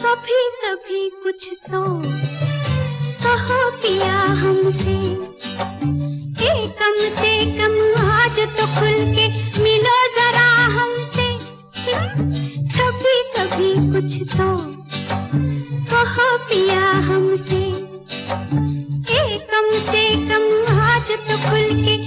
कभी कभी कुछ तो कहो पिया हमसे, कम से कम आज तो खुल के मिलो जरा हमसे। कभी कभी कुछ तो कहो पिया हमसे, कम से कम आज तो खुल के